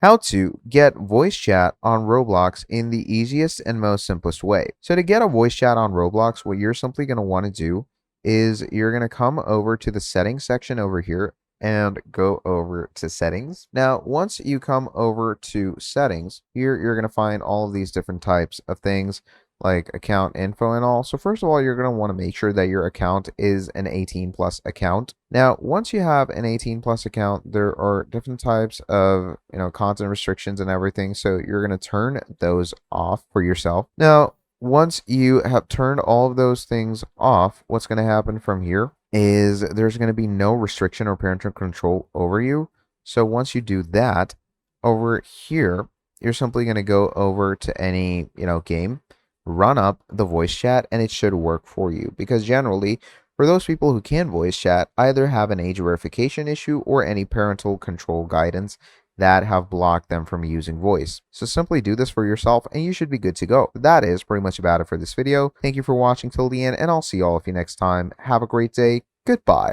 How to get voice chat on Roblox in the easiest and most simplest way. So to get a voice chat on Roblox, what you're simply going to want to do is you're going to come over to the settings section over here and go over to settings. Now, once you come over to settings, here you're going to find all of these different types of things like account info and all. So first of all, you're going to want to make sure that your account is an 18 plus account. Now, once you have an 18 plus account, there are different types of, content restrictions and everything. So you're going to turn those off for yourself. Now, once you have turned all of those things off, what's going to happen from here is there's going to be no restriction or parental control over you. So once you do that, over here, you're simply going to go over to any, game, run up the voice chat, and it should work for you. Because generally, for those people who can voice chat, either have an age verification issue or any parental control guidance that have blocked them from using voice. So simply do this for yourself and you should be good to go. That is pretty much about it for this video. Thank you for watching till the end, and I'll see all of you next time. Have a great day. Goodbye.